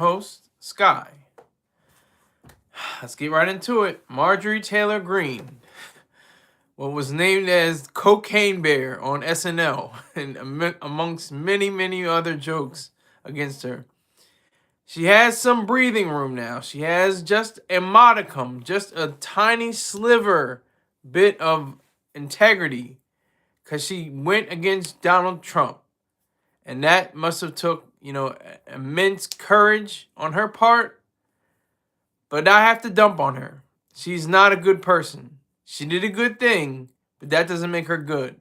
host, Sky. Let's get right into it. Marjorie Taylor Greene, what was named as Cocaine Bear on SNL, and amongst many, many other jokes against her. She has some breathing room now. She has just a modicum, just a tiny sliver bit of integrity, because she went against Donald Trump. And that must have took, immense courage on her part. But I have to dump on her. She's not a good person. She did a good thing, but that doesn't make her good.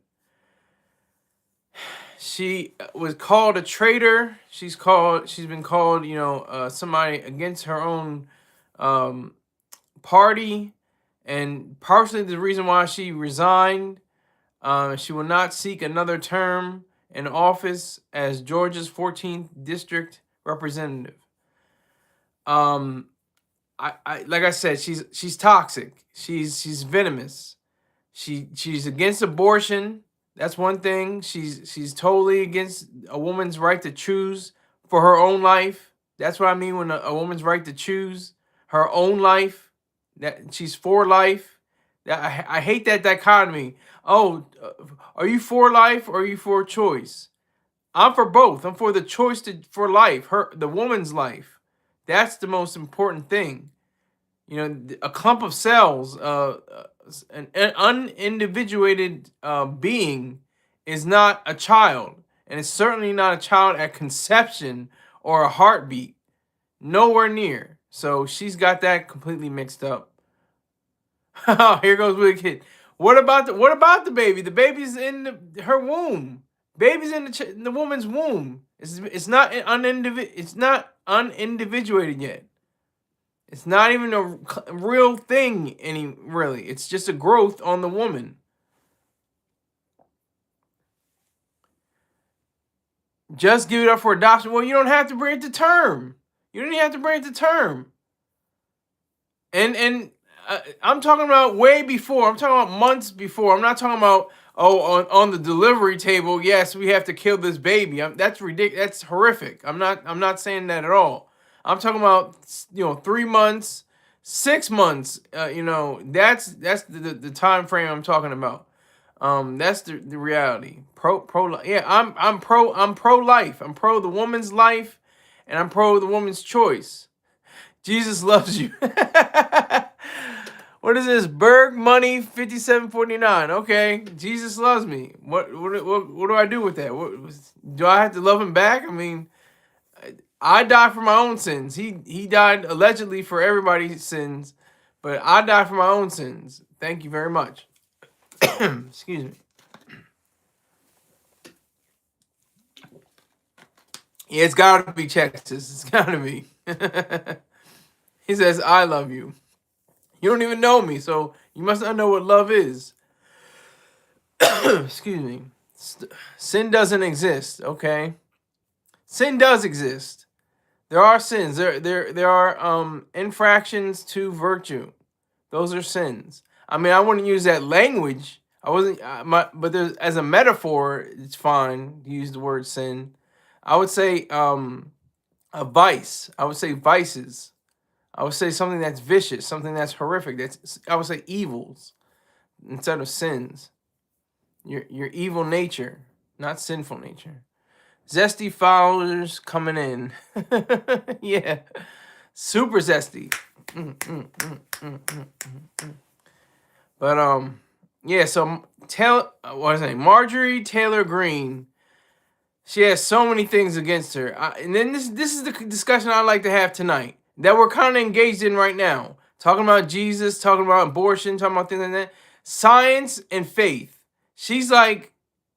She was called a traitor. She's been called, somebody against her own party, and partially the reason why she resigned. She will not seek another term in office as Georgia's 14th district representative. I like I said, she's toxic. She's venomous. She's against abortion. That's one thing. She's totally against a woman's right to choose for her own life. That's what I mean when a woman's right to choose her own life. That she's for life. I hate that dichotomy. Oh, are you for life or are you for choice? I'm for both. I'm for the choice for life, the woman's life. That's the most important thing. A clump of cells, an unindividuated being is not a child. And it's certainly not a child at conception or a heartbeat. Nowhere near. So she's got that completely mixed up. Here goes with a kid. What about the baby? The baby's in her womb. Baby's in the woman's womb. It's not unindividuated yet. It's not even a real thing really. It's just a growth on the woman. Just give it up for adoption. Well, you don't have to bring it to term. You don't even have to bring it to term. And I'm talking about way before. I'm talking about months before. I'm not talking about on the delivery table. Yes, we have to kill this baby. That's ridiculous. That's horrific. I'm not saying that at all. I'm talking about 3 months, 6 months. That's the time frame I'm talking about. That's the reality. Yeah, I'm pro life. I'm pro the woman's life, and I'm pro the woman's choice. Jesus loves you. What is this? Berg Money 5749. Okay, Jesus loves me. What do I do with that? Do I have to love him back? I mean, I died for my own sins. He died allegedly for everybody's sins, but I died for my own sins. Thank you very much. Excuse me. Yeah, it's gotta be Texas. It's gotta be. He says, I love you. You don't even know me, so you must not know what love is. Excuse me. Sin doesn't exist, okay? Sin does exist. There are sins. There are infractions to virtue. Those are sins. I mean, I wouldn't use that language. I wasn't but there's, as a metaphor, it's fine to use the word sin. I would say a vice. I would say vices. I would say something that's vicious, something that's horrific. I would say evils instead of sins. Your evil nature, not sinful nature. Zesty followers coming in. Yeah. Super zesty. But yeah, so Marjorie Taylor Greene, she has so many things against her. And then this is the discussion I'd like to have tonight that we're kind of engaged in right now. Talking about Jesus, talking about abortion, talking about things like that. Science and faith. She's like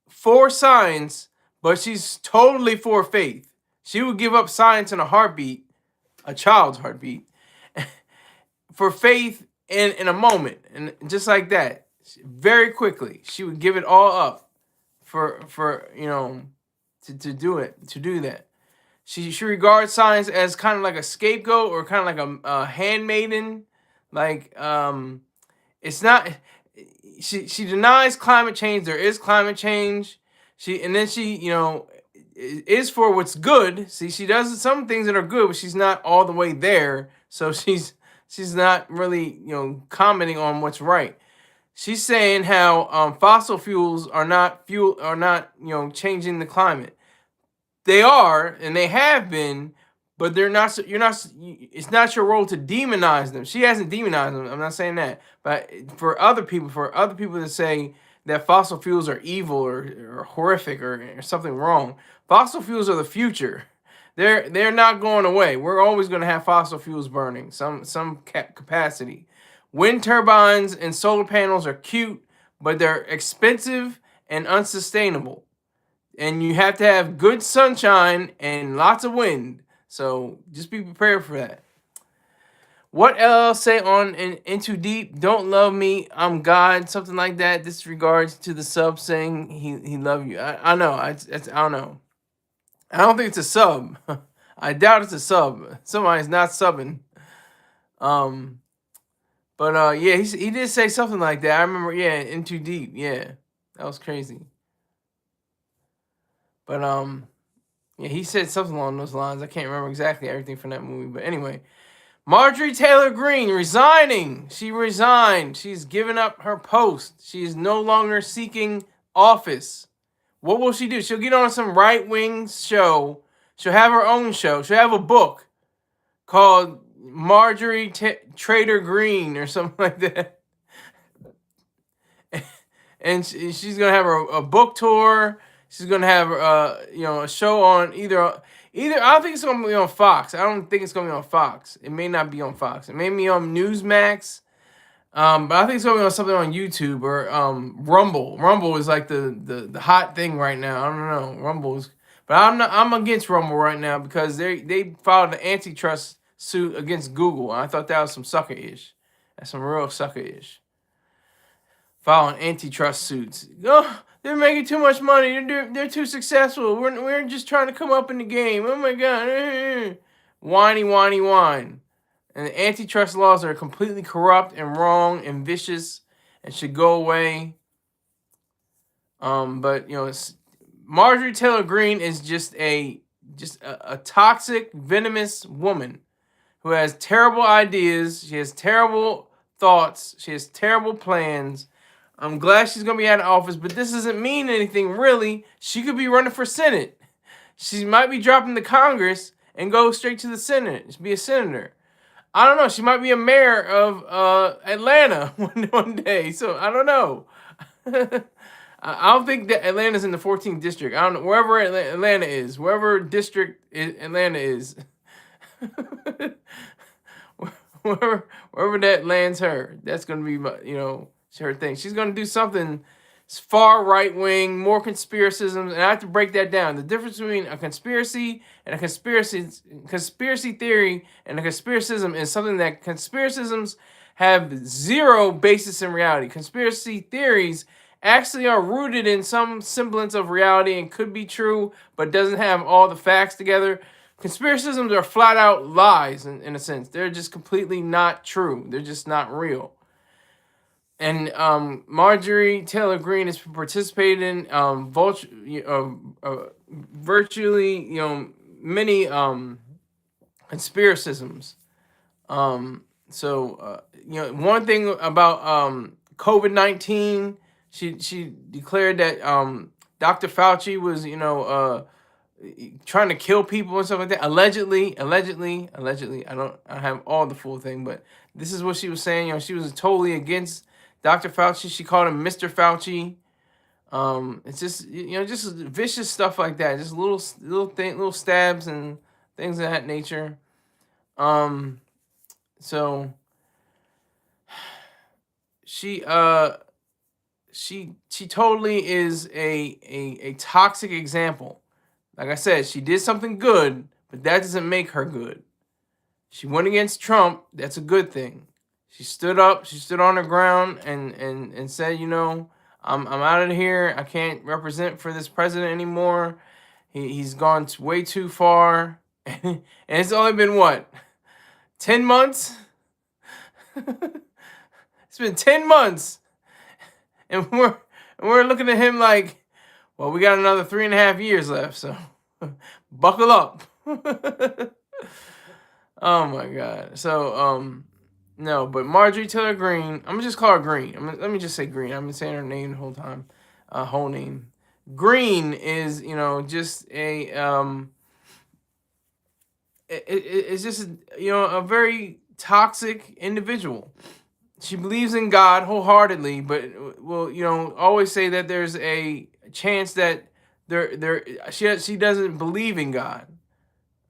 for science, but she's totally for faith. She would give up science in a heartbeat, a child's heartbeat, for faith in a moment. And just like that, very quickly, she would give it all up for to do that. She regards science as kind of like a scapegoat or kind of like a handmaiden. Like it's not. She denies climate change. There is climate change. She is for what's good. See, she does some things that are good, but she's not all the way there. So she's not really commenting on what's right. She's saying how fossil fuels are not changing the climate. They are, and they have been, but they're not. You're not. It's not your role to demonize them. She hasn't demonized them. I'm not saying that, but for other people to say that fossil fuels are evil or horrific or something wrong, fossil fuels are the future. They're not going away. We're always going to have fossil fuels burning some capacity. Wind turbines and solar panels are cute, but they're expensive and unsustainable. And you have to have good sunshine and lots of wind. So just be prepared for that. What else say on Into Deep? Don't love me, I'm God, something like that. This regards to the sub saying he love you. I know. I don't know. I don't think it's a sub. I doubt it's a sub. Somebody's not subbing. But yeah, he did say something like that. I remember. Yeah, Into Deep. Yeah, that was crazy. But yeah, he said something along those lines. I can't remember exactly everything from that movie. But anyway, Marjorie Taylor Greene resigning. She resigned. She's given up her post. She is no longer seeking office. What will she do? She'll get on some right-wing show. She'll have her own show. She'll have a book called Marjorie Trader Greene or something like that. And she's gonna have a book tour. She's gonna have a show on either. I don't think it's gonna be on Fox. I don't think it's gonna be on Fox. It may not be on Fox. It may be on Newsmax. But I think it's gonna be on something on YouTube or Rumble. Rumble is like the hot thing right now. I don't know. Rumble is, but I'm against Rumble right now because they filed an antitrust suit against Google. I thought that was some sucker-ish. That's some real sucker-ish. Filing antitrust suits. Oh, they're making too much money. They're too successful. We're just trying to come up in the game. Oh my God. Whiny, whiny, whine. And the antitrust laws are completely corrupt and wrong and vicious and should go away. But Marjorie Taylor Greene is just a toxic, venomous woman who has terrible ideas. She has terrible thoughts. She has terrible plans. I'm glad she's going to be out of office, but this doesn't mean anything, really. She could be running for Senate. She might be dropping the Congress and go straight to the Senate, be a senator. I don't know. She might be a mayor of Atlanta one day, so I don't know. I don't think that Atlanta's in the 14th district. I don't know. Wherever Atlanta is, wherever district Atlanta is, wherever that lands her, that's going to be, her thing. She's going to do something far right wing, more conspiracisms, and I have to break that down. The difference between a conspiracy and a conspiracy theory and a conspiracism is something that conspiracisms have zero basis in reality. Conspiracy theories actually are rooted in some semblance of reality and could be true, but doesn't have all the facts together. Conspiracisms are flat out lies in a sense. They're just completely not true. They're just not real. And Marjorie Taylor Greene is participating in virtually, many conspiracisms. So one thing about COVID-19, she declared that Dr. Fauci was, trying to kill people and stuff like that. Allegedly. I don't have all the full thing, but this is what she was saying. She was totally against Dr. Fauci. She called him Mr. Fauci. It's just just vicious stuff like that. Just little stabs and things of that nature. So she totally is a toxic example. Like I said, she did something good, but that doesn't make her good. She went against Trump. That's a good thing. She stood up. She stood on her ground and said, I'm out of here. I can't represent for this president anymore. He's gone way too far. And it's only been, what, 10 months? It's been 10 months. And we're looking at him like, well, we got another 3.5 years left, so Buckle up. Oh my God. So no, but Marjorie Taylor Greene. I'm gonna just call her Greene. Let me just say Greene. I've been saying her name the whole time, whole name. Greene is just a it's just a very toxic individual. She believes in God wholeheartedly, but will always say that there's a chance that she doesn't believe in God.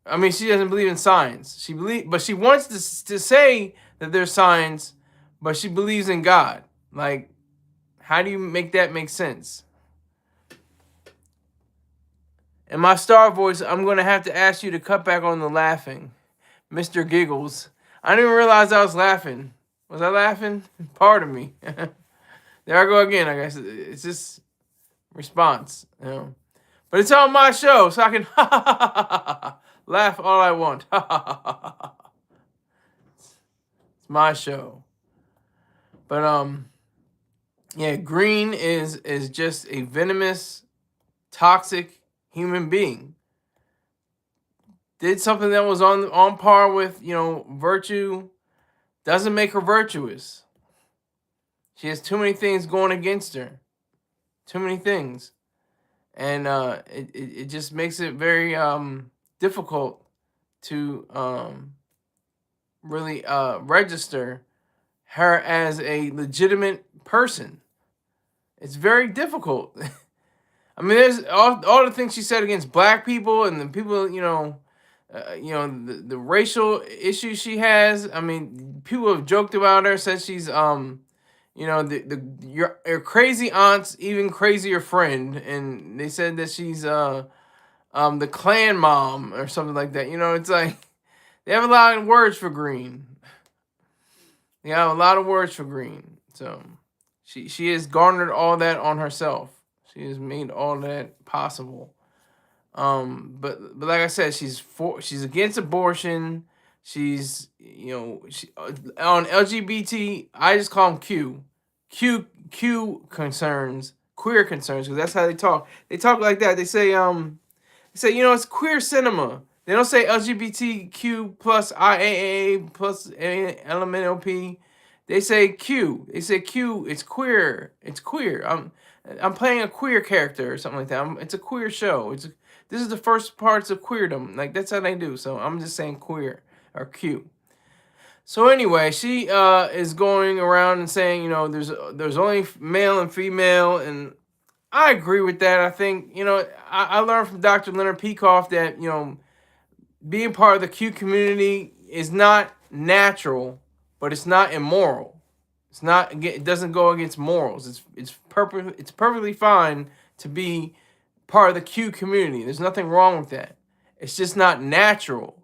I mean, she doesn't believe in science. But she wants to say that there's science, but she believes in God. Like, how do you make that make sense? In my star voice, I'm gonna have to ask you to cut back on the laughing, Mr. Giggles. I didn't even realize I was laughing. Was I laughing? Pardon me. There I go again. I guess it's just response. But it's on my show, so I can laugh all I want. It's my show. But yeah, Greene is just a venomous, toxic human being. Did something that was on par with virtue. Doesn't make her virtuous. She has too many things going against her. Too many things. And it just makes it very difficult to really register her as a legitimate person. It's very difficult. I mean, there's all the things she said against black people and the people, the racial issues she has. I mean, people have joked about her, said she's your crazy aunt's even crazier friend, and they said that she's the Klan mom or something like that. It's like they have a lot of words for Greene. They have a lot of words for Greene. So she has garnered all that on herself. She has made all that possible. But like I said, she's against abortion. She's on LGBT. I just call them Q concerns, queer concerns, because that's how they talk. They talk like that. They say it's queer cinema. They don't say LGBTQ plus IAA plus LMNOP. They say Q. They say Q. It's queer. It's queer. I'm playing a queer character or something like that. It's a queer show. This is the first parts of queerdom. Like, that's how they do. So I'm just saying queer or Q. So anyway, she is going around and saying, there's only male and female, and I agree with that. I think, I learned from Dr. Leonard Peikoff that, being part of the Q community is not natural, but it's not immoral. It doesn't go against morals. It's perfectly fine to be part of the Q community. There's nothing wrong with that. It's just not natural.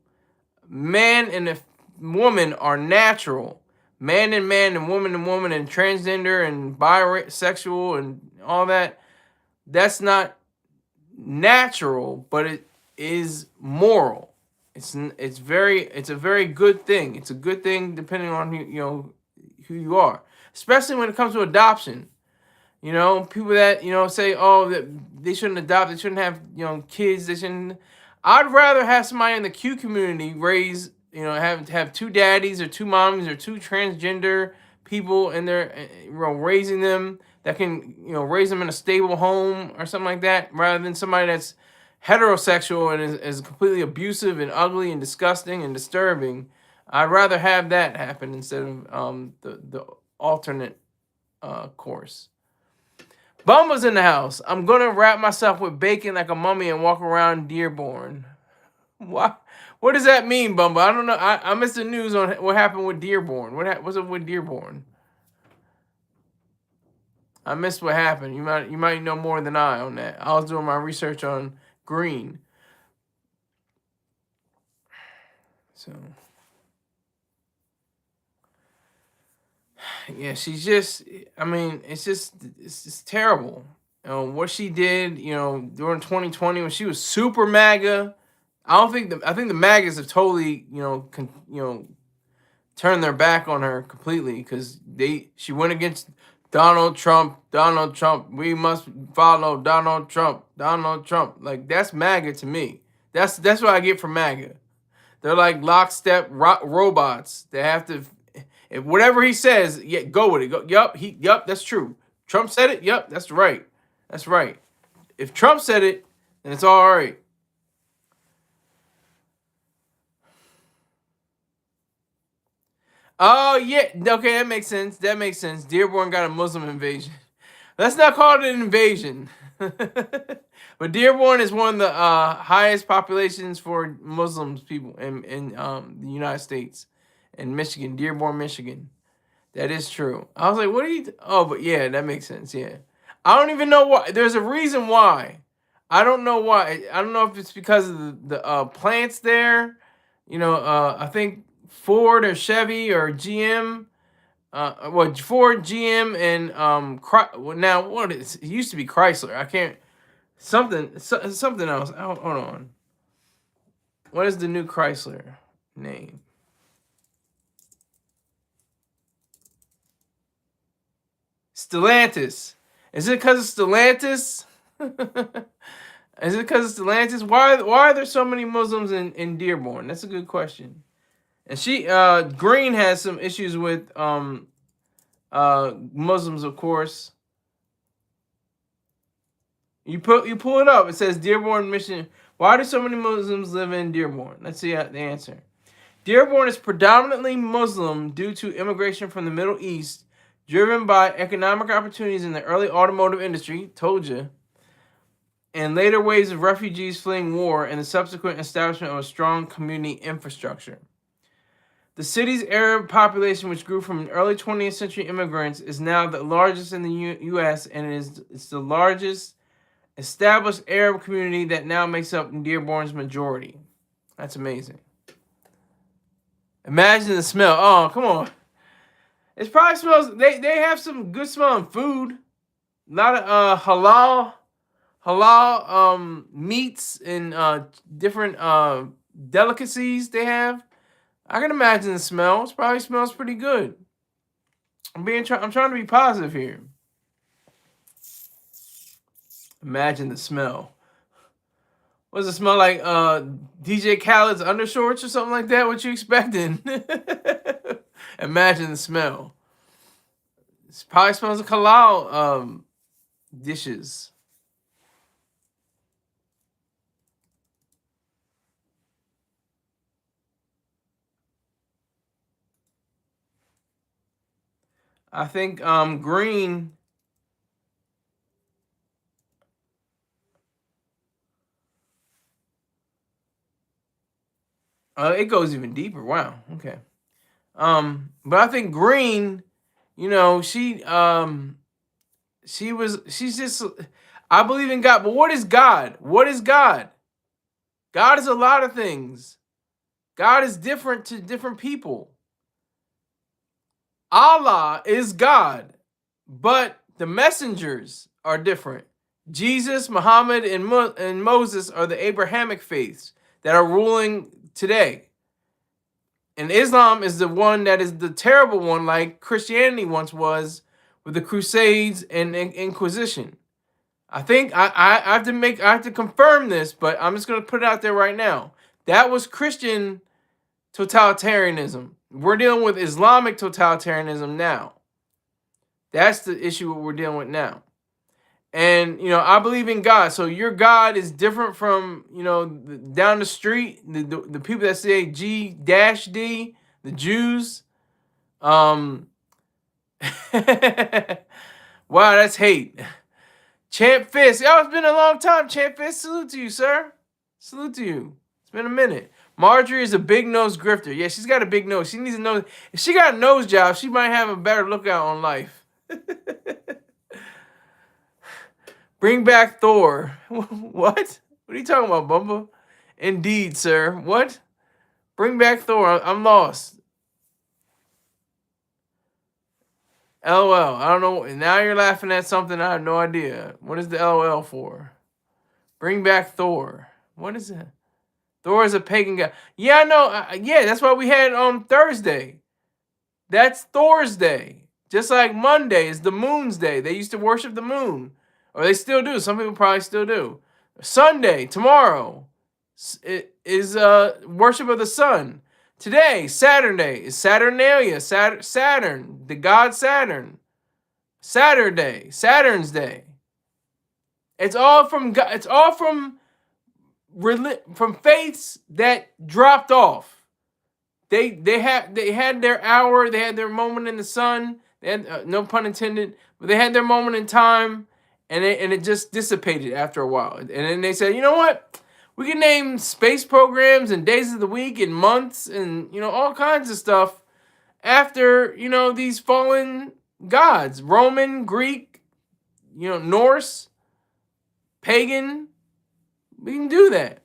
Man and woman are natural. Man and woman and transgender and bisexual and all that. That's not natural, but it is moral. It's a very good thing. It's a good thing depending on who you are, especially when it comes to adoption. People that say, oh, that they shouldn't adopt, they shouldn't have kids, they shouldn't. I'd rather have somebody in the Q community raise have two daddies or two mommies or two transgender people and they're raising them that can raise them in a stable home or something like that, rather than somebody that's heterosexual and is completely abusive and ugly and disgusting and disturbing. I'd rather have that happen instead of the alternate course. Bumba's in the house. I'm gonna wrap myself with bacon like a mummy and walk around Dearborn. What does that mean, Bumba? I don't know. I missed the news on what happened with Dearborn. What's up with Dearborn? I missed what happened. You might know more than I on that. I was doing my research on Greene. So yeah, she's just. I mean, it's just terrible. What she did, during 2020 when she was super MAGA. I think the MAGAs have totally, turned their back on her completely because she went against Donald Trump, Donald Trump. We must follow Donald Trump, Donald Trump. Like that's MAGA to me. That's what I get from MAGA. They're like lockstep robots. They have to, if whatever he says, yeah, go with it. Go, yup, that's true. Trump said it. Yup, that's right. That's right. If Trump said it, then it's all right. Oh yeah, okay, that makes sense. That makes sense. Dearborn got a Muslim invasion. Let's not call it an invasion. But Dearborn is one of the highest populations for Muslims people in the United States, in Michigan, Dearborn, Michigan. That is true. I was like, what are you? Oh, but yeah, that makes sense. Yeah, I don't even know why. There's a reason why. I don't know why. I don't know if it's because of the plants there. I think Ford or Chevy or GM. Well, Ford, GM, and well, now what is it? Used to be Chrysler. I can't something else. Hold on. What is the new Chrysler name? Stellantis. Is it because of Stellantis? Is it because of Stellantis? Why are there so many Muslims in Dearborn? That's a good question. And Greene has some issues with Muslims, of course. You pull it up. It says Dearborn, Michigan. Why do so many Muslims live in Dearborn? Let's see the answer. Dearborn is predominantly Muslim due to immigration from the Middle East, driven by economic opportunities in the early automotive industry. Told you. And later waves of refugees fleeing war and the subsequent establishment of a strong community infrastructure. The city's Arab population, which grew from early 20th century immigrants, is now the largest in the U.S. and it's the largest established Arab community that now makes up Dearborn's majority. That's amazing. Imagine the smell. Oh, come on. It probably smells. They have some good smelling food. A lot of halal meats and different delicacies they have. I can imagine the smell. It probably smells pretty good. I'm trying to be positive here. Imagine the smell. What does it smell like? DJ Khaled's undershorts or something like that? What you expecting? Imagine the smell. It probably smells like halal dishes. I think Greene. It goes even deeper. Wow. Okay. But I think Greene, she's just. I believe in God, but what is God? What is God? God is a lot of things. God is different to different people. Allah is God, but the messengers are different. Jesus, Muhammad, and Moses are the Abrahamic faiths that are ruling today. And Islam is the one that is the terrible one, like Christianity once was with the Crusades and Inquisition. I think I have to confirm this, but I'm just gonna put it out there right now. That was Christian totalitarianism. We're dealing with Islamic totalitarianism now. That's the issue we're dealing with now. And I believe in God. So your God is different from down the street, the people that say G-D, the Jews. Wow, that's hate. Champ Fist. Oh, it's been a long time, Champ Fist. Salute to you, sir. Salute to you. It's been a minute. Marjorie is a big nose grifter. Yeah, she's got a big nose. She needs a nose. If she got a nose job, she might have a better lookout on life. Bring back Thor. What? What are you talking about, Bumba? Indeed, sir. What? Bring back Thor. I'm lost. LOL. I don't know. Now you're laughing at something I have no idea. What is the LOL for? Bring back Thor. What is that? Thor is a pagan god. Yeah, I know. Yeah, that's why we had on Thursday. That's Thor's Day. Just like Monday is the moon's day. They used to worship the moon. Or they still do. Some people probably still do. Sunday, tomorrow, it is worship of the sun. Today, Saturday, is Saturnalia, Saturn, the god Saturn. Saturday, Saturn's day. It's all from God. It's all from faiths that dropped off. They had their hour. They had their moment in the sun. They had no pun intended, but they had their moment in time, and it just dissipated after a while. And then they said, you know what? We can name space programs and days of the week and months and all kinds of stuff after these fallen gods, Roman, Greek, Norse, pagan. We can do that.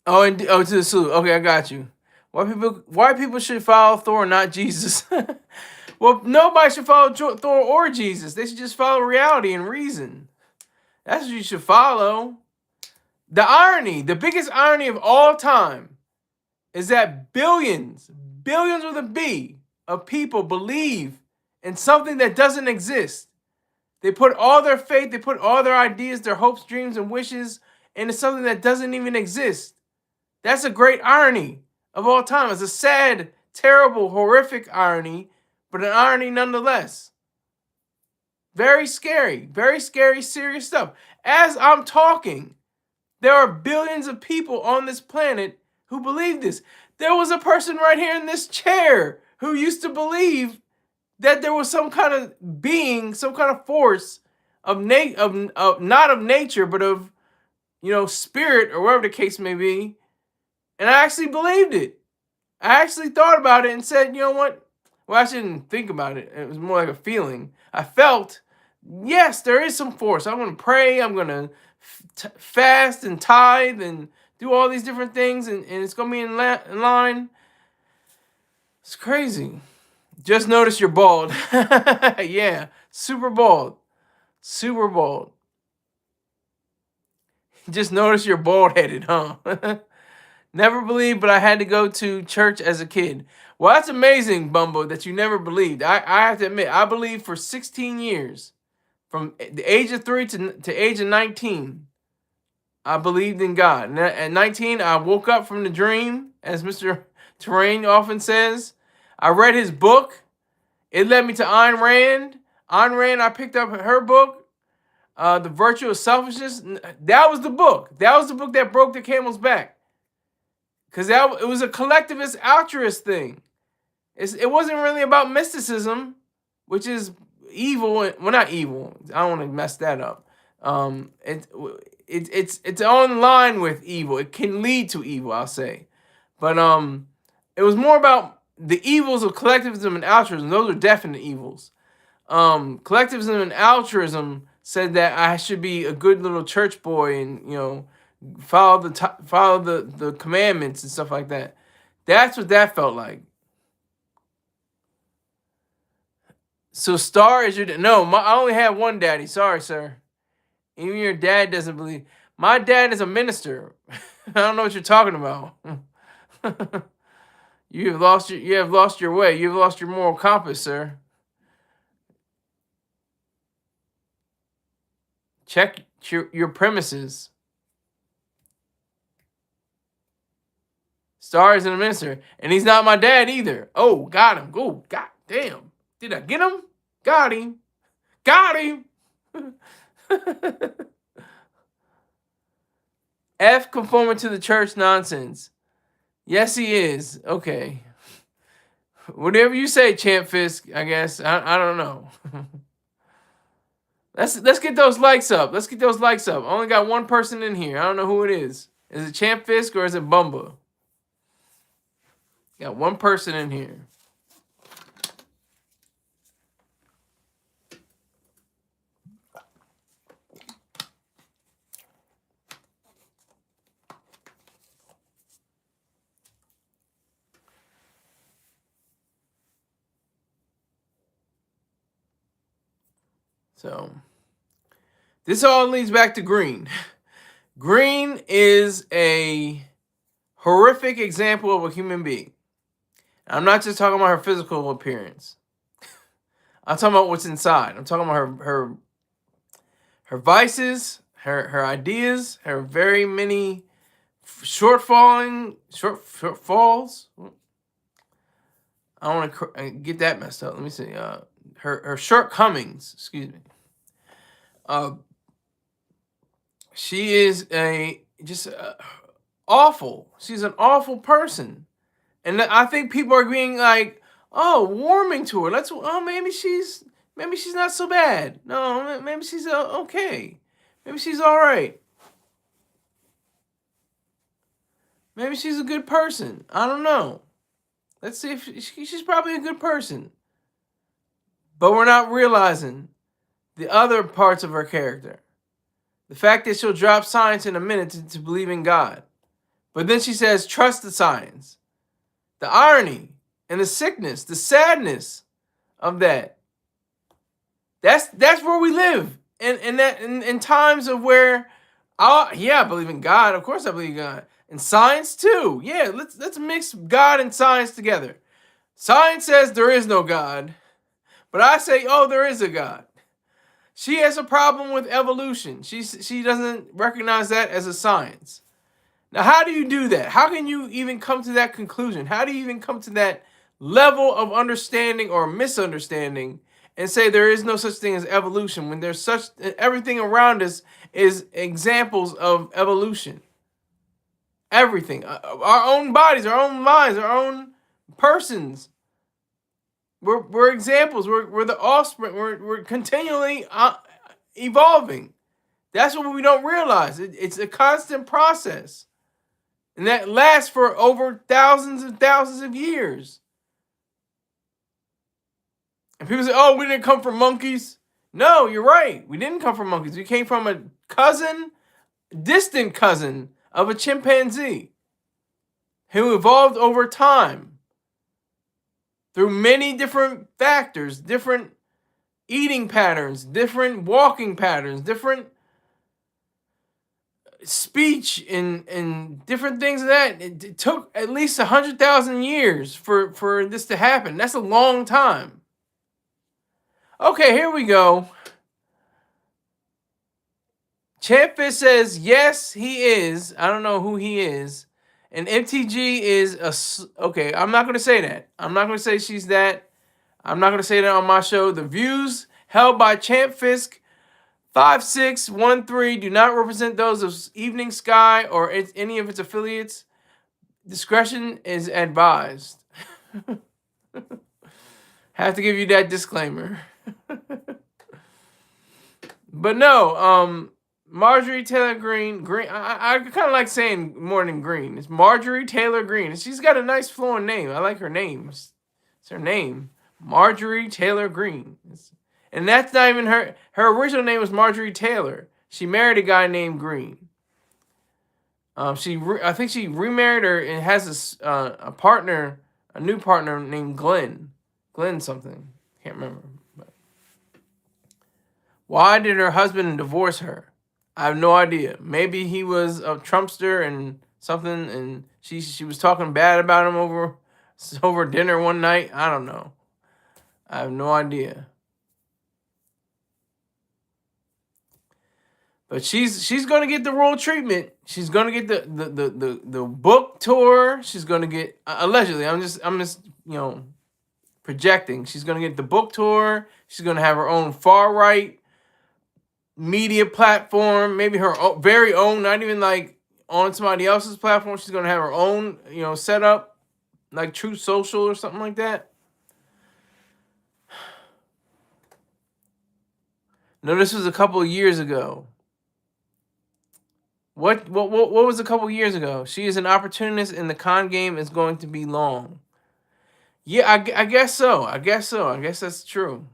Oh, and to the salute. Okay, I got you. Why people should follow Thor, not Jesus? Well, nobody should follow Thor or Jesus. They should just follow reality and reason. That's what you should follow. The irony, the biggest irony of all time, is that billions with a B, of people believe in something that doesn't exist. They put all their faith, they put all their ideas, their hopes, dreams, and wishes into something that doesn't even exist. That's a great irony of all time. It's a sad, terrible, horrific irony, but an irony nonetheless. Very scary, serious stuff. As I'm talking, there are billions of people on this planet who believe this. There was a person right here in this chair who used to believe that there was some kind of being, some kind of force of not of nature, but of spirit or whatever the case may be. And I actually believed it. I actually thought about it and said, you know what? Well, I shouldn't think about it. It was more like a feeling. I felt, yes, there is some force. I'm going to pray. I'm going to fast and tithe and do all these different things. And it's going to be in line. It's crazy. Just notice you're bald. Yeah, super bald. Super bald. Just notice you're bald-headed, huh? Never believed, but I had to go to church as a kid. Well, that's amazing, Bumbo, that you never believed. I have to admit, I believed for 16 years. From the age of 3 to age of 19, I believed in God. And at 19, I woke up from the dream, as Mr. Terrain often says. I read his book. It led me to Ayn Rand. Ayn Rand, I picked up her book, The Virtue of Selfishness. That was the book. That was the book that broke the camel's back. Because it was a collectivist altruist thing. It wasn't really about mysticism, which is evil. Well, not evil. I don't want to mess that up. It's on line with evil. It can lead to evil, I'll say. But it was more about the evils of collectivism and altruism. Those are definite evils. Collectivism and altruism said that I should be a good little church boy and follow the commandments and stuff like that. That's what that felt like. So Star is your no. I only have one daddy. Sorry, sir. Even your dad doesn't believe. My dad is a minister. I don't know what you're talking about. You have lost your way. You have lost your moral compass, sir. Check your premises. Star isn't a minister, and he's not my dad either. Oh, got him. Oh, god damn. Did I get him? Got him. Got him. F conforming to the church nonsense. Yes, he is. Okay. Whatever you say, Champ Fisk, I guess. I don't know. Let's get those likes up. Let's get those likes up. I only got one person in here. I don't know who it is. Is it Champ Fisk or is it Bumba? Got one person in here. So, this all leads back to Greene. Greene is a horrific example of a human being. I'm not just talking about her physical appearance. I'm talking about what's inside. I'm talking about her vices, her ideas, her very many shortfalls. I don't want to get that messed up. Let me see. Her shortcomings. Excuse me. She is just awful. She's an awful person, and I think people are being like, oh, warming to her. Maybe she's not so bad. No, maybe she's okay. Maybe she's all right. Maybe she's a good person. I don't know. Let's see if she's probably a good person. But we're not realizing the other parts of her character. The fact that she'll drop science in a minute to believe in God. But then she says, trust the science. The irony and the sickness, the sadness of that. That's where we live. In times of where, I believe in God. Of course I believe in God. And science too. Yeah, let's mix God and science together. Science says there is no God. But I say, oh, there is a God. She has a problem with evolution. She doesn't recognize that as a science. Now, how do you do that? How can you even come to that conclusion? How do you even come to that level of understanding or misunderstanding and say there is no such thing as evolution when there's everything around us is examples of evolution? Everything. Our own bodies, our own minds, our own persons. We're examples. We're the offspring. We're continually evolving. That's what we don't realize. It's a constant process. And that lasts for over thousands and thousands of years. And people say, oh, we didn't come from monkeys. No, you're right. We didn't come from monkeys. We came from a distant cousin of a chimpanzee who evolved over time through many different factors, different eating patterns, different walking patterns, different speech and different things of that. It took at least 100,000 years for this to happen. That's a long time. Okay, here we go. Champfish says, yes, he is. I don't know who he is. And MTG is okay, I'm not going to say that. I'm not going to say she's that. I'm not going to say that on my show. The views held by Champfisk 5613 do not represent those of Evening Sky or any of its affiliates. Discretion is advised. Have to give you that disclaimer. But no, Marjorie Taylor Greene. I kind of like saying more than Greene. It's Marjorie Taylor Greene. She's got a nice flowing name. I like her name. It's her name, Marjorie Taylor Greene. And that's not even her. Her original name was Marjorie Taylor. She married a guy named Greene. I think she remarried her and has a partner, a new partner named Glenn. Glenn something. Can't remember. But why did her husband divorce her? I have no idea. Maybe he was a Trumpster and something, and she was talking bad about him over dinner one night. I don't know. I have no idea. But she's gonna get the royal treatment. She's gonna get the book tour. She's gonna get allegedly. I'm just projecting. She's gonna get the book tour. She's gonna have her own far right media platform. Maybe her very own. Not even like on somebody else's platform. She's gonna have her own set up like Truth Social or something like that. No, this was a couple of years ago. What was a couple years ago? She is an opportunist and the con game is going to be long. Yeah, I guess so. I guess that's true.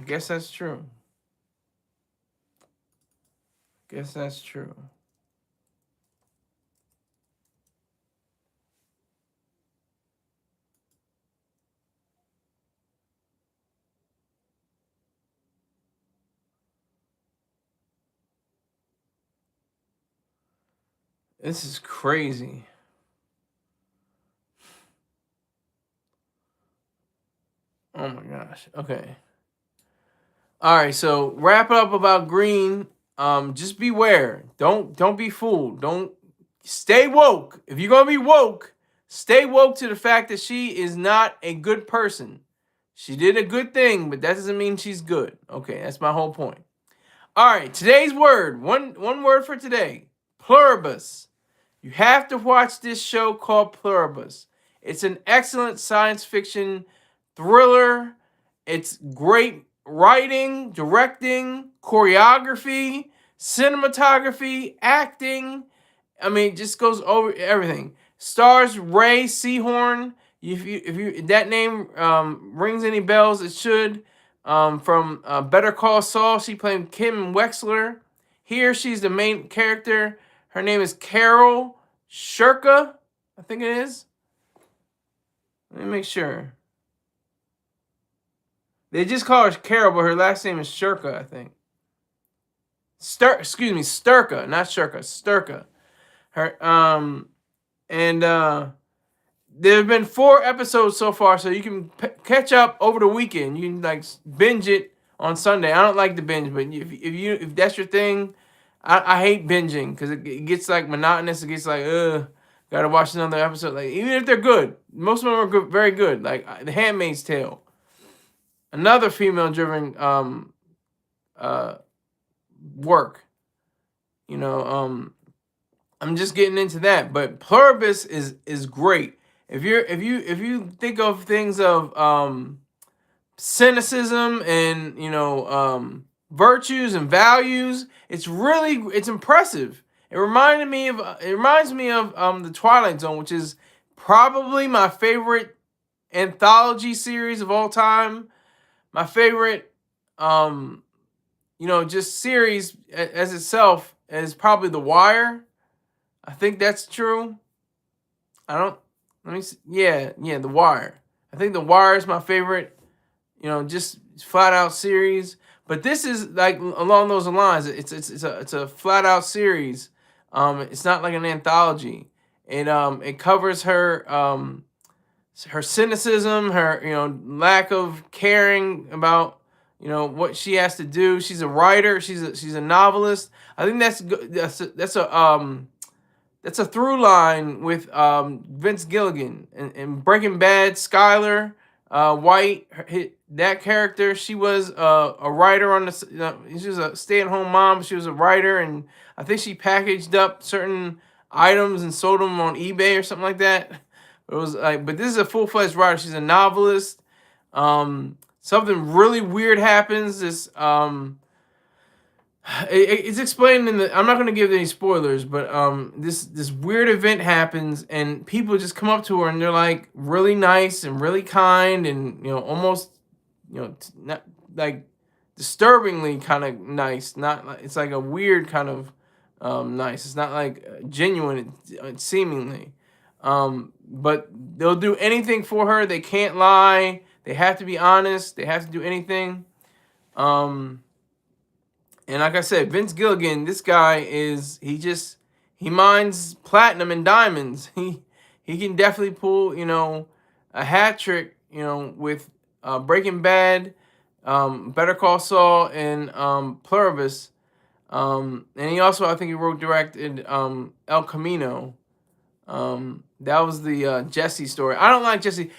Guess that's true. This is crazy. Oh my gosh. Okay. All right. So wrap it up about Greene. Just beware. Don't be fooled. Don't stay woke. If you're gonna be woke, stay woke to the fact that she is not a good person. She did a good thing, but that doesn't mean she's good. Okay, that's my whole point. All right, today's word. One word for today. Pluribus. You have to watch this show called Pluribus. It's an excellent science fiction thriller. It's great writing, directing, choreography, cinematography, acting. I mean, it just goes over everything. Stars Ray Seahorn. If that name rings any bells, it should. From Better Call Saul, she played Kim Wexler. Here, she's the main character. Her name is Carol Shurka, I think it is. Let me make sure. They just call her Carol, but her last name is Shurka, I think. Excuse me, Sturka, not Shurka, Sturka. Her and there have been 4 episodes so far, so you can catch up over the weekend. You can like binge it on Sunday. I don't like to binge, but if that's your thing, I hate binging because it gets like monotonous. It gets like gotta watch another episode. Like even if they're good, most of them are good, very good. Like The Handmaid's Tale, another female-driven work. You know, I'm just getting into that, but Pluribus is great. If you think of things of cynicism and virtues and values, it's impressive. It reminds me of the Twilight Zone, which is probably my favorite anthology series of all time. My favorite just series as itself is probably The Wire. I think that's true. Let me see. Yeah, The Wire. I think The Wire is my favorite, just flat out series. But this is like along those lines. It's a flat out series. It's not like an anthology. It covers her cynicism, her lack of caring about what she has to do. She's a writer. She's a novelist. I think that's a through line with Vince Gilligan and Breaking Bad. Skyler White, that character, she was a writer on the. She was a stay-at-home mom. She was a writer, and I think she packaged up certain items and sold them on eBay or something like that. It was like, but this is a full-fledged writer. She's a novelist. Something really weird happens. It's explained in the. I'm not going to give any spoilers, but this weird event happens, and people just come up to her, and they're like really nice and really kind, and almost not like disturbingly kind of nice. Not like it's like a weird kind of nice. It's not like genuine, seemingly. But they'll do anything for her. They can't lie. They have to be honest. They have to do anything. And like I said, Vince Gilligan, this guy he mines platinum and diamonds. He can definitely pull, a hat trick, with Breaking Bad, Better Call Saul, and Pluribus. And he also, I think he directed El Camino. That was the Jesse story. I don't like Jesse.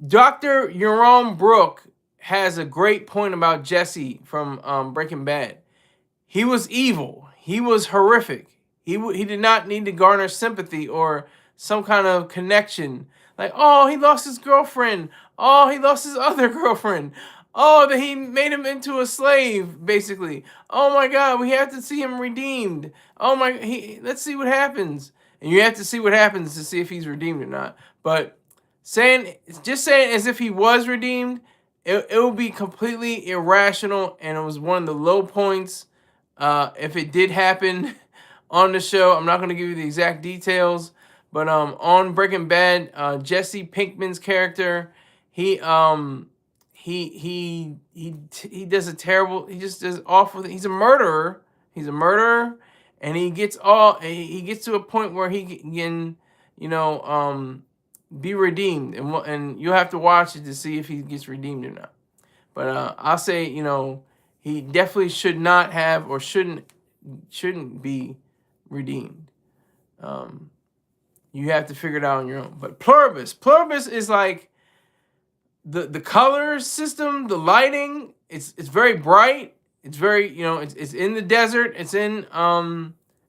Dr. Jerome Brook has a great point about Jesse from Breaking Bad. He was evil. He was horrific. He did not need to garner sympathy or some kind of connection. Like, oh, he lost his girlfriend. Oh, he lost his other girlfriend. Oh, that he made him into a slave, basically. Oh my God, we have to see him redeemed. Oh my, let's see what happens. And you have to see what happens to see if he's redeemed or not. But just saying as if he was redeemed, it would be completely irrational, and it was one of the low points. If it did happen on the show, I'm not going to give you the exact details, but on Breaking Bad, Jesse Pinkman's character, he does a terrible. He just does awful. He's a murderer. And he gets to a point where he can, be redeemed, and you'll have to watch it to see if he gets redeemed or not. But I'll say, he definitely should not have or shouldn't be redeemed. You have to figure it out on your own. But pluribus is like the color system, the lighting. It's very bright. It's very, it's in the desert. It's in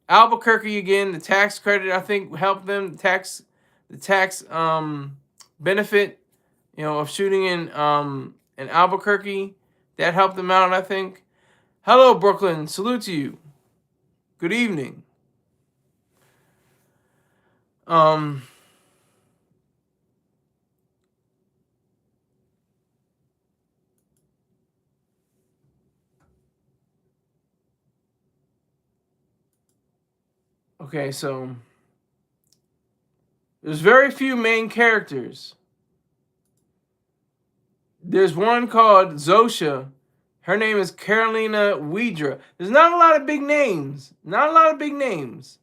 Albuquerque again. The tax credit, I think, helped them. The tax benefit, of shooting in Albuquerque, that helped them out, I think. Hello, Brooklyn. Salute to you. Good evening. Okay, so there's very few main characters. There's one called Zosha. Her name is Carolina Wedra. There's not a lot of big names. Not a lot of big names.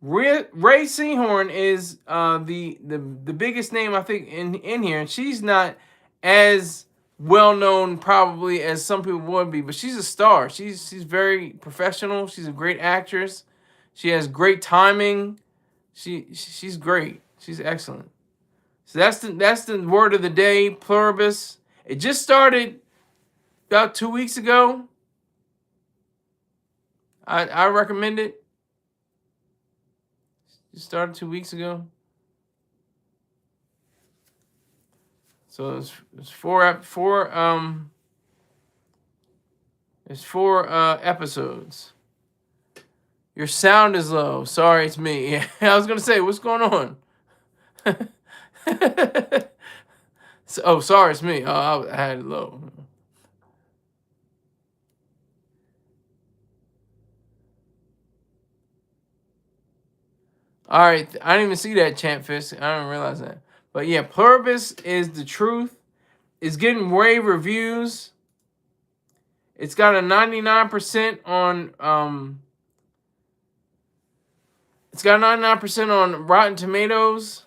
Ray Seahorn is the biggest name, I think, in here, and she's not as well known probably as some people would be, but she's a star. She's very professional. She's a great actress. She has great timing. She's great. She's excellent. So that's the word of the day, pluribus. It just started about 2 weeks ago. I recommend it. It started 2 weeks ago. So it's four episodes. Your sound is low. Sorry, it's me. I was gonna say, what's going on? Sorry, it's me. Oh, I had it low. All right, I didn't even see that, Champ Fist. I didn't realize that. But yeah, pluribus is the truth. It's getting rave reviews. It's got a 99% on It's got 99% on Rotten Tomatoes.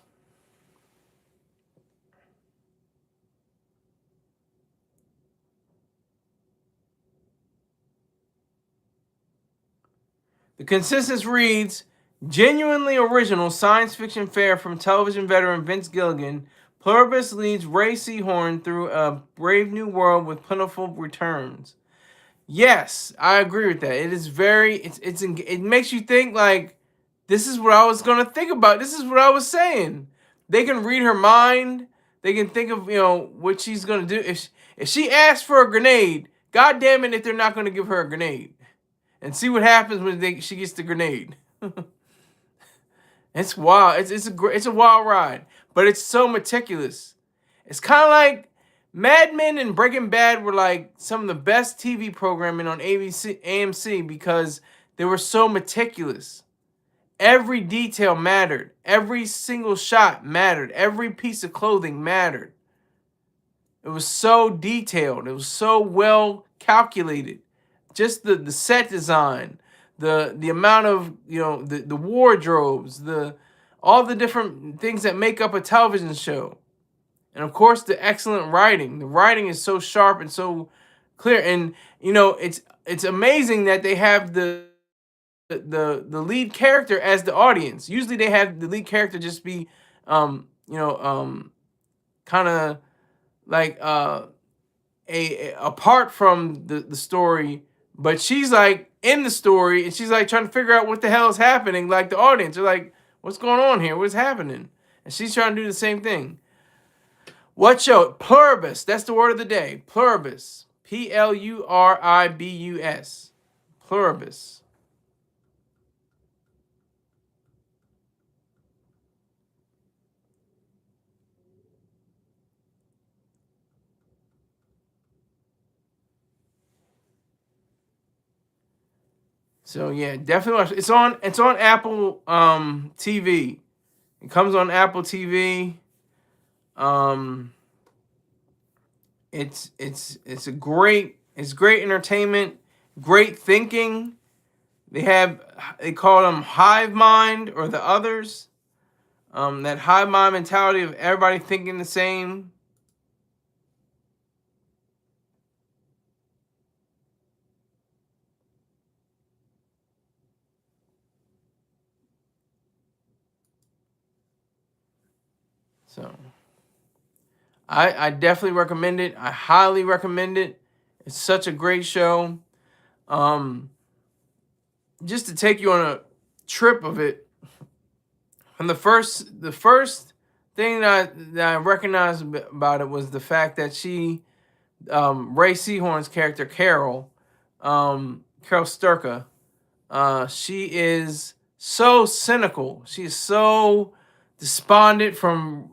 The consensus reads, genuinely original science fiction fare from television veteran Vince Gilligan. Pluribus leads Ray Seahorn through a brave new world with plentiful returns. Yes, I agree with that. It is it makes you think like, this is what I was going to think about. This is what I was saying. They can read her mind. They can think of, what she's going to do. If she asks for a grenade, God damn it if they're not going to give her a grenade. And see what happens when she gets the grenade. It's wild. It's a wild ride. But it's so meticulous. It's kind of like Mad Men and Breaking Bad were like some of the best TV programming on AMC because they were so meticulous. Every detail mattered. Every single shot mattered. Every piece of clothing mattered. It was so detailed. It was so well calculated. Just the set design, the amount of, the wardrobes, all the different things that make up a television show. And of course, the excellent writing. The writing is so sharp and so clear. And, it's amazing that they have the lead character as the audience. Usually they have the lead character just be kind of like apart from the story, but she's like in the story and she's like trying to figure out what the hell is happening. Like the audience, they're like, what's going on here? What's happening? And she's trying to do the same thing. What show? Pluribus. That's the word of the day. Pluribus. Pluribus. Pluribus. So yeah, definitely watch. It's on Apple TV. It comes on Apple TV. It's great entertainment, great thinking. They call them Hive Mind or the others. That high mind mentality of everybody thinking the same. So I definitely recommend it. I highly recommend it. It's such a great show. Um, just to take you on a trip of it. And the first thing that I recognized about it was the fact that Ray Seahorn's character Carol Sturka, she is so cynical. She is so despondent from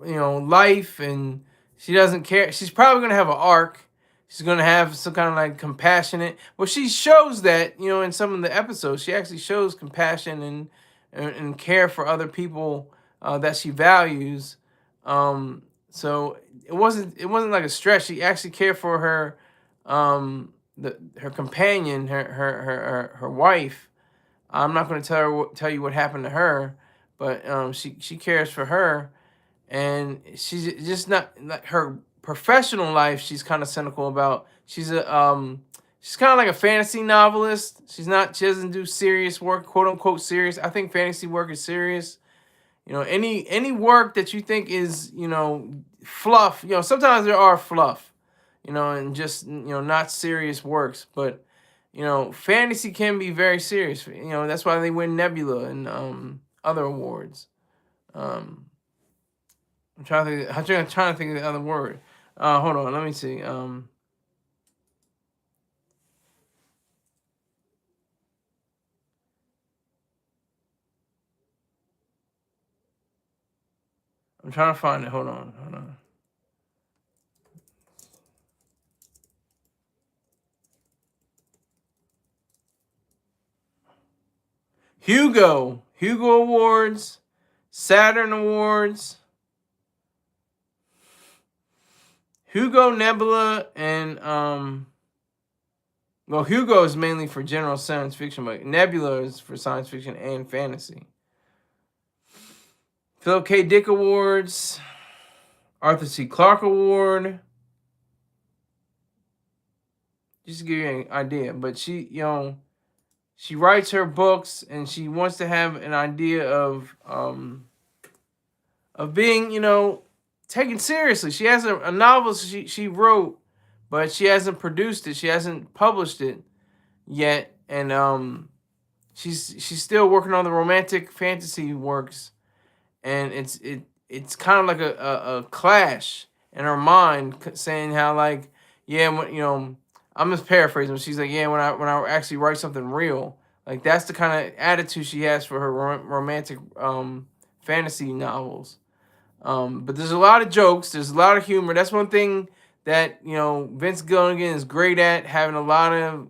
life, and she doesn't care. She's probably gonna have an arc. She's gonna have some kind of like compassionate. Well, she shows that in some of the episodes. She actually shows compassion and care for other people that she values. So it wasn't like a stretch. She actually cared for her companion, her wife. I'm not going to tell you what happened to her, but she cares for her, and she's just not like her professional life. She's kind of cynical about. She's kind of like a fantasy novelist. She doesn't do serious work, quote unquote serious. I think fantasy work is serious. Any work that you think is fluff. Sometimes there are fluff, and just not serious works, but fantasy can be very serious. That's why they win Nebula and other awards. I'm trying to think. I'm trying to think of the other word. Hold on, let me see. I'm trying to find it. Hold on. Hugo Awards, Saturn Awards, Hugo, Nebula, and well, Hugo is mainly for general science fiction, but Nebula is for science fiction and fantasy. Philip K. Dick Awards, Arthur C. Clarke Award. Just to give you an idea, but she writes her books and she wants to have an idea of being taken seriously. She has a novel she wrote, but she hasn't produced it. She hasn't published it yet, and she's still working on the romantic fantasy works, and it's kind of like a clash in her mind, saying how like I'm just paraphrasing. She's like, yeah, when I actually write something real, like that's the kind of attitude she has for her romantic fantasy novels. But there's a lot of jokes. There's a lot of humor. That's one thing that Vince Gilligan is great at, having a lot of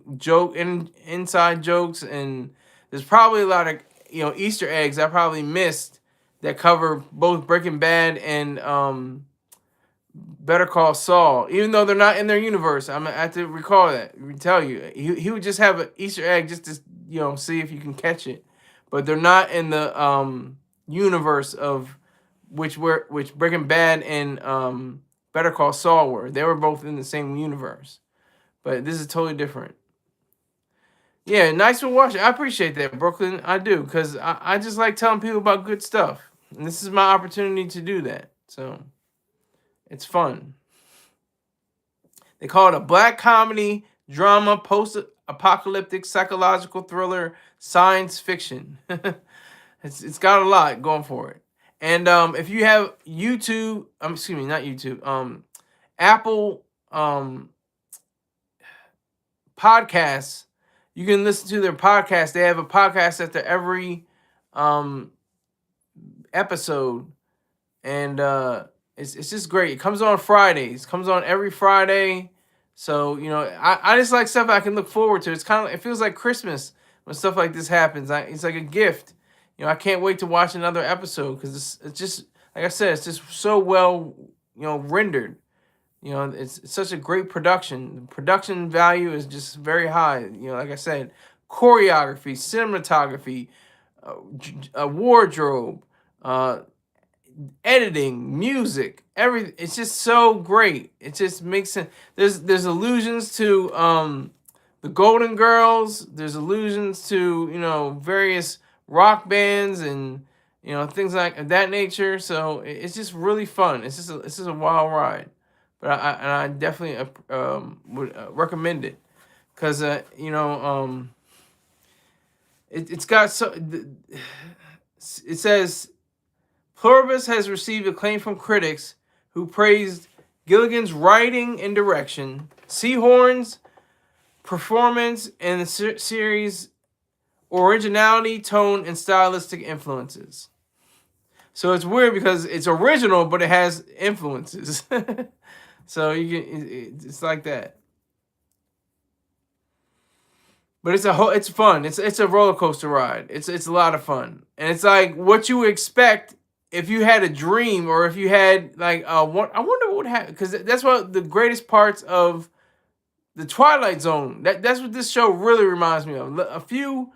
inside jokes, and there's probably a lot of Easter eggs I probably missed that cover both Breaking Bad and Better Call Saul, even though they're not in their universe. I'm gonna have to recall that. Tell you, he would just have an Easter egg just to see if you can catch it, but they're not in the universe of which Breaking Bad and Better Call Saul were. They were both in the same universe, but this is totally different. Yeah, nice for watching. I appreciate that, Brooklyn. I do, because I just like telling people about good stuff, and this is my opportunity to do that. So it's fun. They call it a black comedy, drama, post-apocalyptic, psychological thriller, science fiction. It's got a lot going for it. And if you have YouTube, excuse me, not YouTube, Apple podcasts, you can listen to their podcast. They have a podcast after every episode, and it's just great. It comes on Fridays. Comes on every Friday. So I just like stuff I can look forward to. It feels like Christmas when stuff like this happens. It's like a gift. I can't wait to watch another episode because it's just like I said. It's just so well rendered. It's such a great production. The production value is just very high. Like I said, choreography, cinematography, a wardrobe, editing, music, everything. It's just so great. It just makes sense. There's allusions to the Golden Girls. There's allusions to various rock bands and things like that nature. So it's just really fun. It's just a wild ride. But I definitely would recommend it because it's got it says Pluribus has received acclaim from critics who praised Gilligan's writing and direction, Seahorn's performance, and the series' originality, tone, and stylistic influences. So it's weird because it's original, but it has influences. So it's like that. But it's fun. It's a roller coaster ride. It's a lot of fun, and it's like what you would expect if you had a dream, or if you had like what I wonder what would happen, because that's what the greatest parts of the Twilight Zone. That's what this show really reminds me of. A few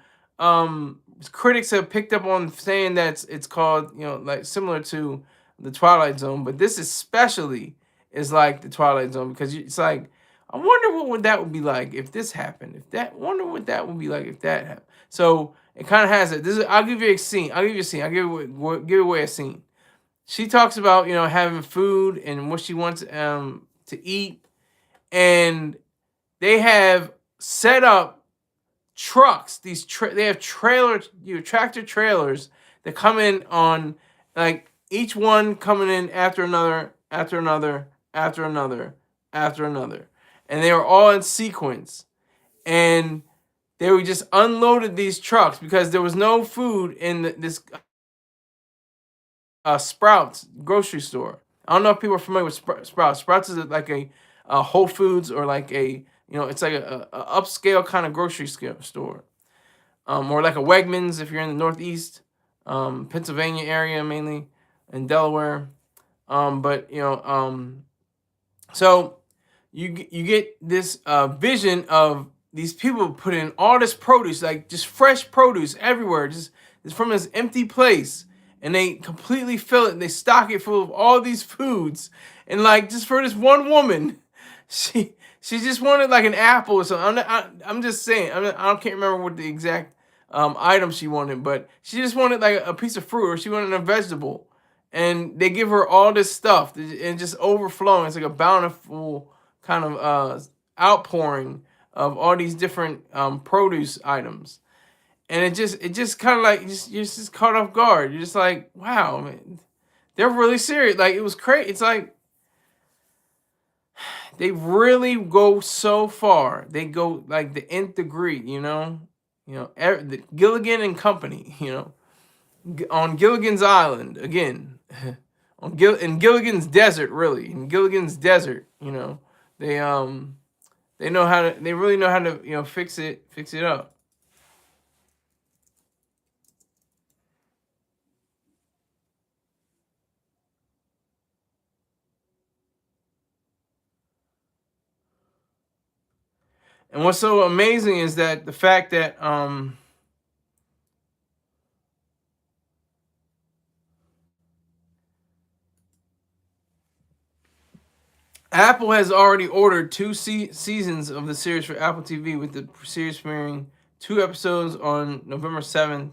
critics have picked up on saying that it's called like similar to the Twilight Zone, but this especially is like the Twilight Zone because it's like, I wonder what that would be like if this happened. Wonder what that would be like if that happened. So it kind of has it. I'll give you a scene. I'll give away a scene. She talks about having food and what she wants to eat, and they have set up trucks. They have tractor trailers that come in on, like, each one coming in after another, after another, after another, after another. And they were all in sequence. And they were just unloaded these trucks because there was no food in this Sprouts grocery store. I don't know if people are familiar with Sprouts. Sprouts is like a Whole Foods, or like it's like a upscale kind of grocery store. Or like a Wegmans if you're in the Northeast, Pennsylvania area mainly, and Delaware. So you get this vision of these people putting all this produce, like just fresh produce everywhere, just it's from this empty place, and they completely fill it and they stock it full of all these foods, and like just for this one woman, she just wanted like an apple or something. I'm just saying, I can't remember what the exact item she wanted, but she just wanted like a piece of fruit, or she wanted a vegetable, and they give her all this stuff and just overflowing. It's like a bountiful kind of outpouring of all these different produce items, and it just kind of like you're just caught off guard. You're just like, wow, man, they're really serious. Like, it was crazy. It's like they really go so far. They go like the nth degree, the Gilligan and Company, on Gilligan's Island again, in Gilligan's Desert, really, in Gilligan's Desert, they really know how to fix it up. And what's so amazing is that the fact that Apple has already ordered 2 seasons of the series for Apple TV, with the series premiering 2 episodes on November 7th.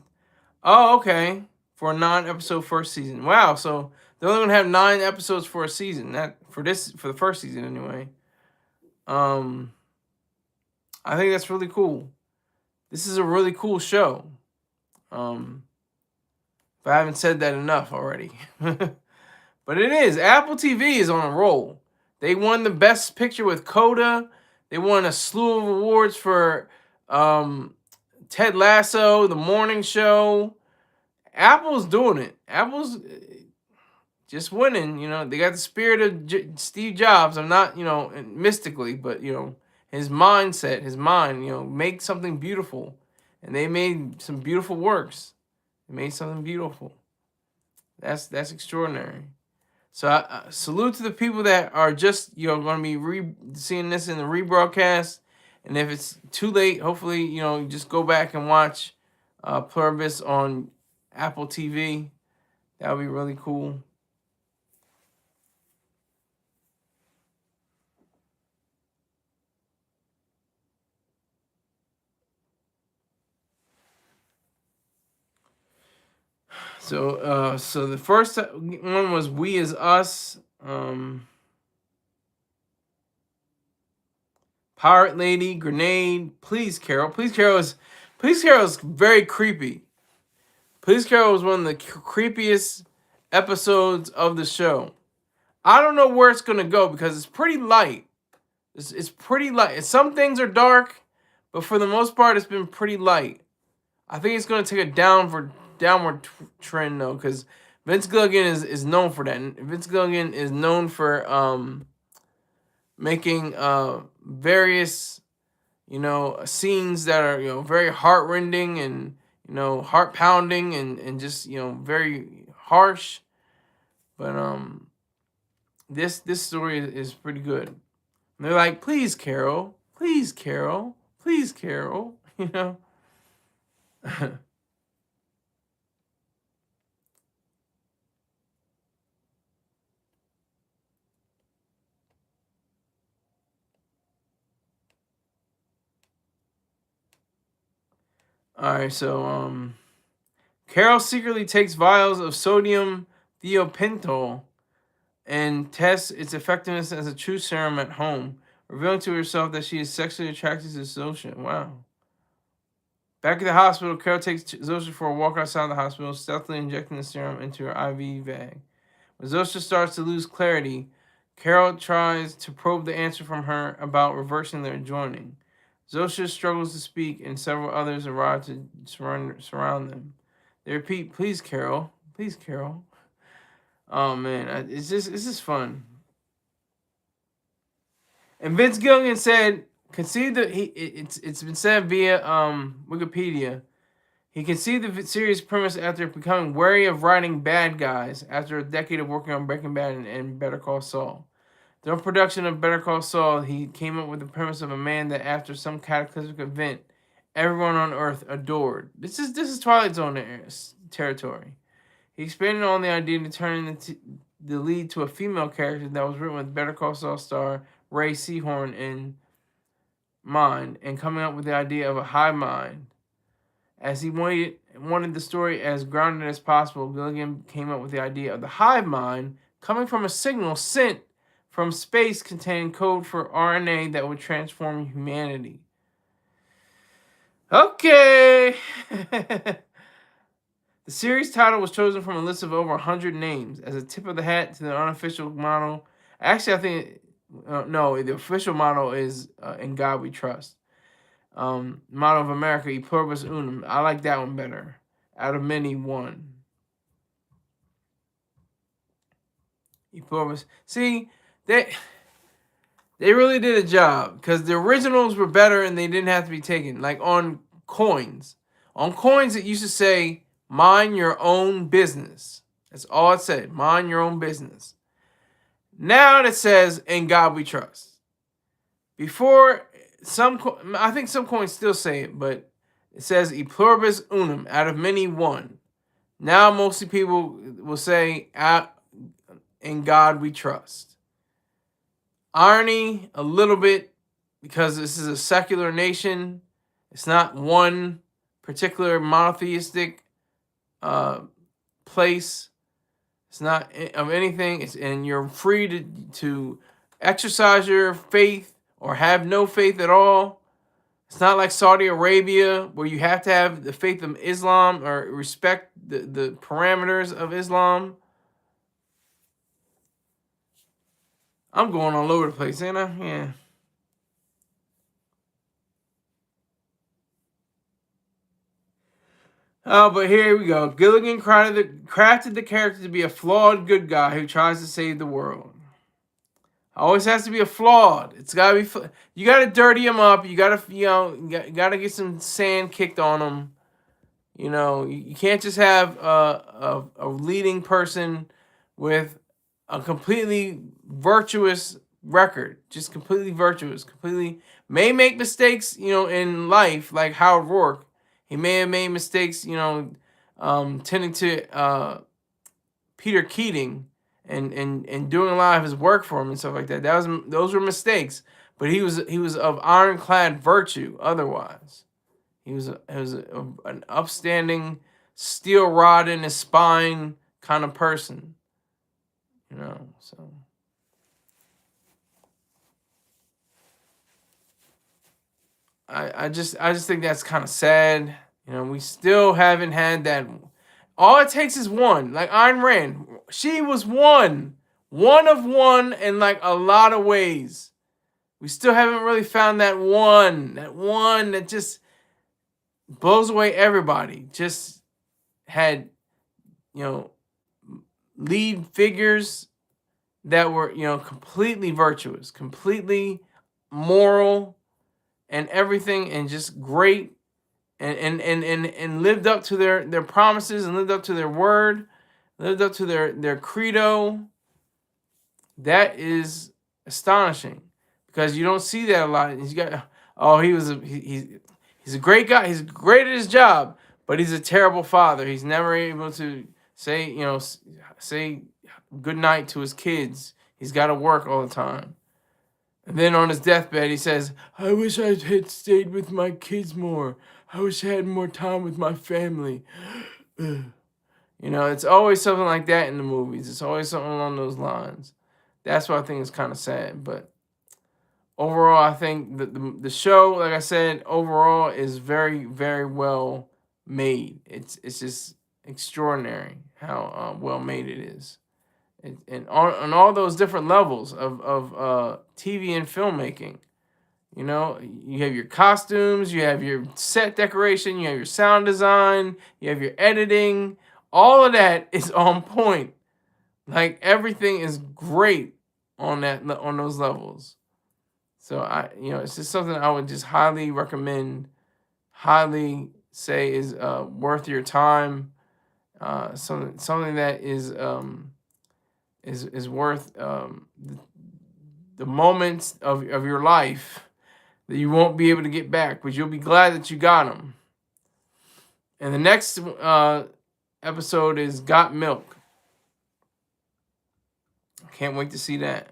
Oh, okay. For a 9-episode first season. Wow, so they're only gonna have 9 episodes for a season. For the first season anyway. I think that's really cool. This is a really cool show. But I haven't said that enough already. But it is. Apple TV is on a roll. They won the Best Picture with Coda. They won a slew of awards for Ted Lasso, The Morning Show. Apple's doing it. Apple's just winning. They got the spirit of Steve Jobs. I'm not, mystically, but his mindset, his mind, make something beautiful. And they made some beautiful works. They made something beautiful. That's extraordinary. So I salute to the people that are just going to be seeing this in the rebroadcast, and if it's too late, hopefully you just go back and watch Pluribus on Apple TV. That would be really cool. So the first one was We Is Us. Pirate Lady, Grenade, Please Carol. Please Carol is very creepy. Please Carol was one of the creepiest episodes of the show. I don't know where it's gonna go because it's pretty light. It's pretty light. Some things are dark, but for the most part, it's been pretty light. I think it's gonna take a downward trend though, because Vince Gilligan is known for that. And Vince Gilligan is known for making various scenes that are very heartrending and heart pounding and just very harsh. But this story is pretty good. And they're like, please, Carol, please, Carol, please, Carol, All right, so Carol secretly takes vials of sodium thiopental and tests its effectiveness as a true serum at home, revealing to herself that she is sexually attracted to Zosha. Wow. Back at the hospital, Carol takes Zosha for a walk outside the hospital, stealthily injecting the serum into her IV bag. When Zosha starts to lose clarity, Carol tries to probe the answer from her about reversing their joining. Zosha struggles to speak, and several others arrive to surround them. They repeat, please, Carol. Please, Carol. Oh, man. It's just fun. And Vince Gilligan said, conceived that it's been said via Wikipedia, he conceived the series premise after becoming wary of writing bad guys after a decade of working on Breaking Bad and Better Call Saul. During production of Better Call Saul, he came up with the premise of a man that after some cataclysmic event, everyone on Earth adored. This is Twilight Zone territory. He expanded on the idea to turn the lead to a female character that was written with Better Call Saul star Ray Seahorn in mind, and coming up with the idea of a hive mind. As he wanted the story as grounded as possible, Gilligan came up with the idea of the hive mind coming from a signal sent from space containing code for RNA that would transform humanity. Okay. The series title was chosen from a list of over 100 names as a tip of the hat to the unofficial motto. Actually, I think, no, the official motto is In God We Trust. Motto of America, E Pluribus Unum. I like that one better. Out of many, one. E Pluribus. See, they really did a job because the originals were better and they didn't have to be taken. Like on coins. On coins, it used to say, mind your own business. That's all it said. Mind your own business. Now it says, In God We Trust. Before, I think some coins still say it, but it says E Pluribus Unum, out of many, one. Now mostly people will say, In God We Trust. Irony, a little bit, because this is a secular nation. It's not one particular monotheistic place. It's not of anything. And you're free to exercise your faith or have no faith at all. It's not like Saudi Arabia where you have to have the faith of Islam or respect the parameters of Islam. I'm going all over the place, ain't I? Yeah. Oh, but here we go. Gilligan crafted the character to be a flawed good guy who tries to save the world. Always has to be a flawed. It's gotta be. You gotta dirty him up. You gotta, you gotta get some sand kicked on him. You can't just have a leading person with a completely virtuous record. Just completely virtuous. Completely may make mistakes, in life, like Howard Rourke. He may have made mistakes, tending to Peter Keating and doing a lot of his work for him and stuff like that. Those were mistakes, but he was of ironclad virtue. Otherwise, he was an upstanding steel rod in his spine kind of person. So I just think that's kind of sad. We still haven't had that. All it takes is one. Like Ayn Rand, she was one of one in like a lot of ways. We still haven't really found that one that just blows away everybody. Just had, lead figures that were, completely virtuous, completely moral and everything, and just great, and lived up to their promises, and lived up to their word, lived up to their credo. That is astonishing, because you don't see that a lot. He's got, oh, he's a great guy. He's great at his job, but he's a terrible father. He's never able to say good night to his kids. He's got to work all the time. And then on his deathbed, he says, I wish I had stayed with my kids more. I wish I had more time with my family. It's always something like that in the movies. It's always something along those lines. That's what I think is kind of sad. But overall, I think the show, like I said, overall is very, very well made. It's just extraordinary how well made it is. And on all those different levels of TV and filmmaking. You have your costumes, you have your set decoration, you have your sound design, you have your editing. All of that is on point. Like everything is great on those levels. So it's just something I would just highly recommend, highly say is worth your time. Something that is worth the moments of your life that you won't be able to get back, but you'll be glad that you got them. And the next episode is Got Milk. Can't wait to see that.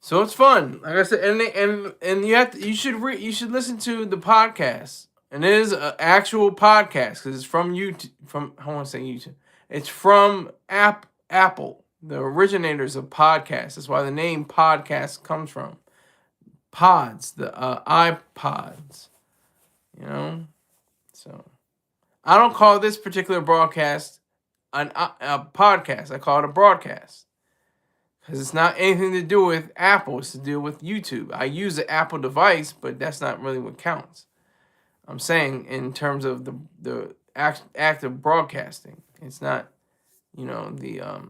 So it's fun, like I said, and you should listen to the podcast, and it is an actual podcast because it's from YouTube. I want to say YouTube. It's from Apple, the originators of podcasts. That's why the name podcast comes from. Pods, the iPods, So I don't call this particular broadcast a podcast. I call it a broadcast. Because it's not anything to do with Apple. It's to do with YouTube. I use an Apple device, but that's not really what counts. I'm saying in terms of the act of broadcasting. It's not, the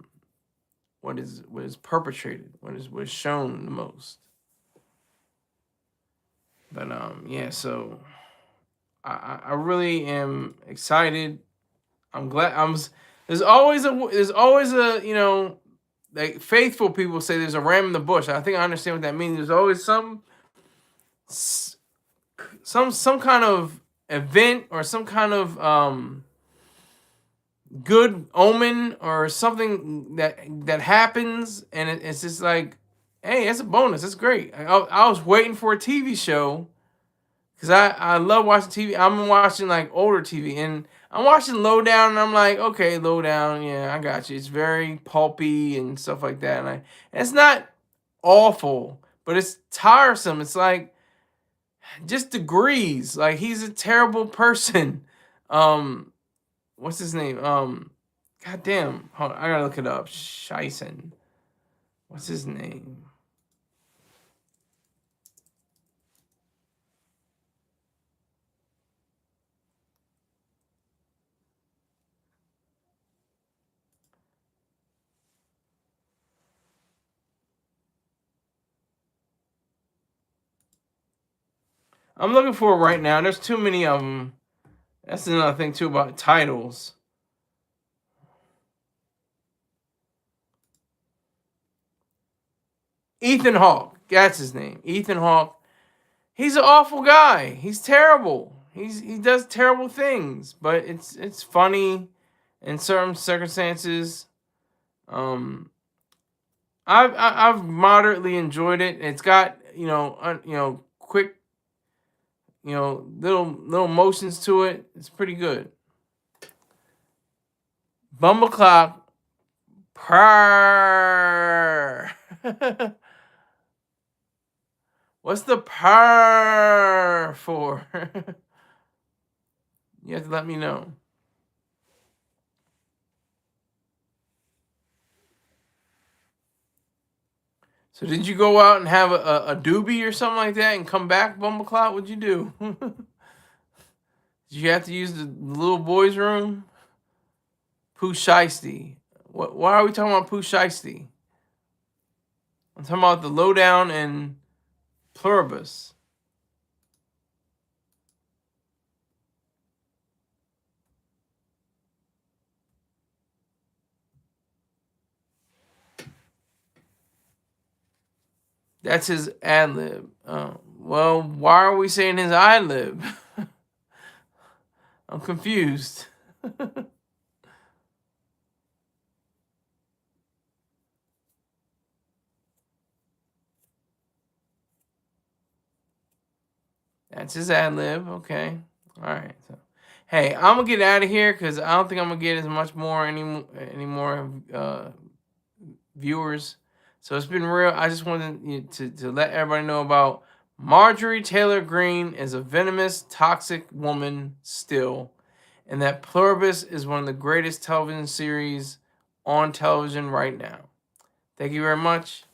what is perpetrated, what is shown the most. But yeah, so I really am excited. I'm glad. There's always a like faithful people say there's a ram in the bush. I think I understand what that means. There's always some kind of event or some kind of good omen or something that happens, and it's just like, hey, that's a bonus. That's great. I was waiting for a TV show because I love watching TV. I'm watching like older TV, and I'm watching Lowdown, and I'm like, okay, Lowdown, yeah, I got you. It's very pulpy and stuff like that, and it's not awful, but it's tiresome. It's like just degrees. Like he's a terrible person. What's his name? Goddamn, hold on, I gotta look it up. Scheisen. What's his name? I'm looking for it right now. There's too many of them. That's another thing too about titles. Ethan Hawke. That's his name. Ethan Hawke. He's an awful guy. He's terrible. He does terrible things, but it's funny in certain circumstances. I've moderately enjoyed it. It's got quick little motions to it. It's pretty good. Bumbleclop purr. What's the purr for? You have to let me know. So did you go out and have a doobie or something like that and come back, Bumbleclot? What'd you do? Did you have to use the little boy's room? Pooh Shiesty. Why are we talking about Pooh Shiesty? I'm talking about the lowdown and pluribus. That's his ad lib. Well, why are we saying his ad lib? I'm confused. That's his ad lib. Okay. All right. So, hey, I'm gonna get out of here because I don't think I'm gonna get as much more any more viewers. So it's been real. I just wanted to let everybody know about Marjorie Taylor Greene is a venomous, toxic woman still, and that Pluribus is one of the greatest television series on television right now. Thank you very much.